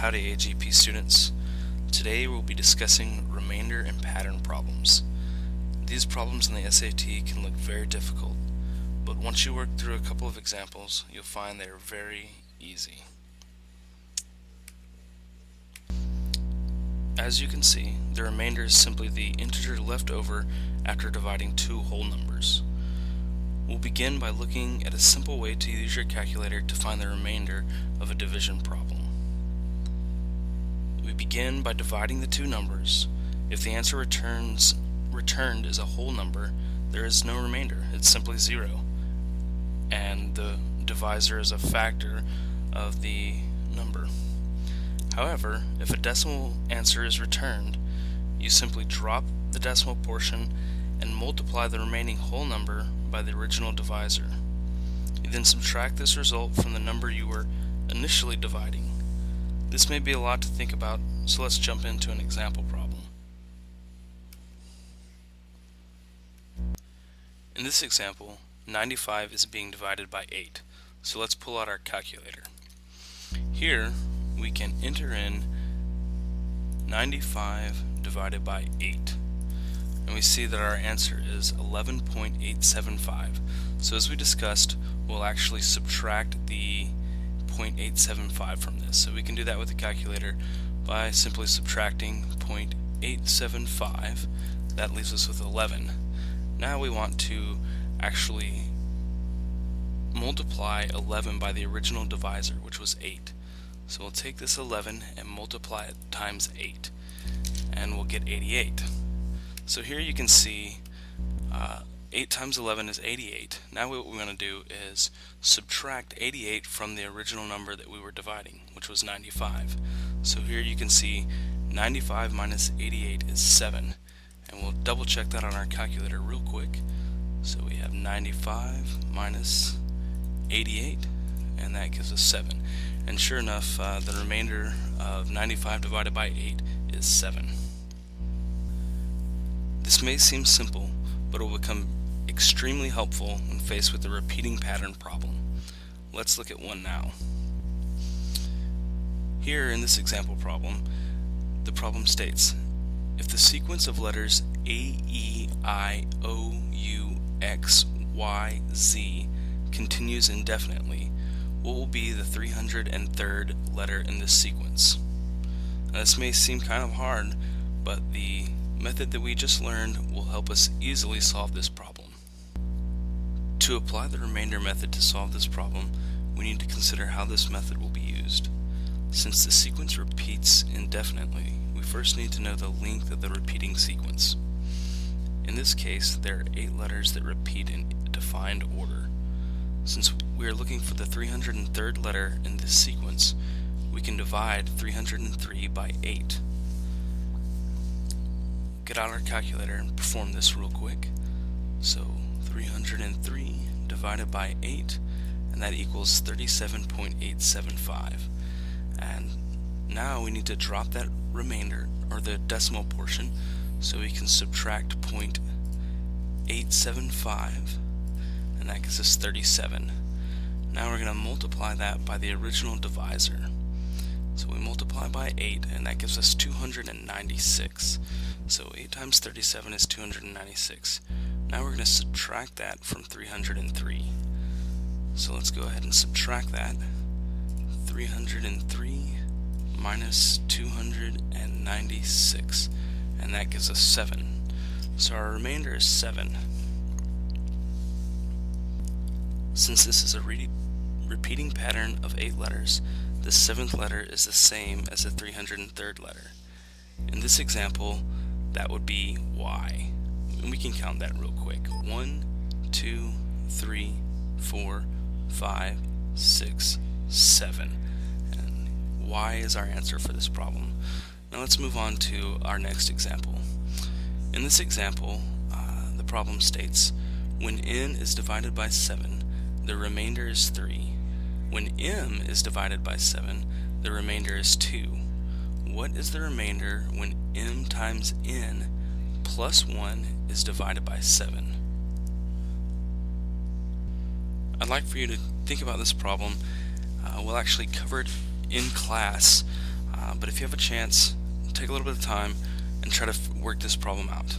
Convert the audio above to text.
Howdy AGP students. Today we'll be discussing remainder and pattern problems. These problems in the SAT can look very difficult, but once you work through a couple of examples, you'll find they are very easy. As you can see, the remainder is simply the integer left over after dividing two whole numbers. We'll begin by looking at a simple way to use your calculator to find the remainder of a division problem. We begin by dividing the two numbers. If the answer returned is a whole number, there is no remainder. It's simply 0. And the divisor is a factor of the number. However, if a decimal answer is returned, you simply drop the decimal portion and multiply the remaining whole number by the original divisor. You then subtract this result from the number you were initially dividing. This may be a lot to think about, so let's jump into an example problem. In this example, 95 is being divided by 8, so let's pull out our calculator. Here, we can enter in 95 divided by 8, and we see that our answer is 11.875. So as we discussed, we'll actually subtract the 0.875 from this. So we can do that with the calculator by simply subtracting 0.875. That leaves us with 11. Now we want to actually multiply 11 by the original divisor, which was 8. So we'll take this 11 and multiply it times 8, and we'll get 88. So here you can see 8 times 11 is 88. Now what we want to do is subtract 88 from the original number that we were dividing, which was 95. So here you can see 95 minus 88 is 7. And we'll double check that on our calculator real quick. So we have 95 minus 88, and that gives us 7. And sure enough, the remainder of 95 divided by 8 is 7. This may seem simple, but it will become extremely helpful when faced with a repeating pattern problem. Let's look at one now. Here in this example problem, the problem states, if the sequence of letters A, E, I, O, U, X, Y, Z continues indefinitely, what will be the 303rd letter in this sequence? Now, this may seem kind of hard, but the method that we just learned will help us easily solve this problem. To apply the remainder method to solve this problem, we need to consider how this method will be used. Since the sequence repeats indefinitely, we first need to know the length of the repeating sequence. In this case, there are 8 letters that repeat in defined order. Since we are looking for the 303rd letter in this sequence, we can divide 303 by 8. Get out our calculator and perform this real quick. So 303 divided by 8, and that equals 37.875. And now we need to drop that remainder, or the decimal portion, so we can subtract 0.875, and that gives us 37. Now we're going to multiply that by the original divisor. So we multiply by 8, and that gives us 296. So 8 times 37 is 296. Now we're going to subtract that from 303. So let's go ahead and subtract that. 303 minus 296, and that gives us 7. So our remainder is 7. Since this is a repeating pattern of 8 letters, the 7th letter is the same as the 303rd letter. In this example, that would be Y. And we can count that real quick. 1, 2, 3, 4, 5, 6, 7. And Y is our answer for this problem. Now let's move on to our next example. In this example, the problem states, when N is divided by 7, the remainder is 3. When M is divided by 7, the remainder is 2. What is the remainder when M times N plus 1 is divided by 7? I'd like for you to think about this problem. We'll actually cover it in class But if you have a chance, take a little bit of time and try to work this problem out.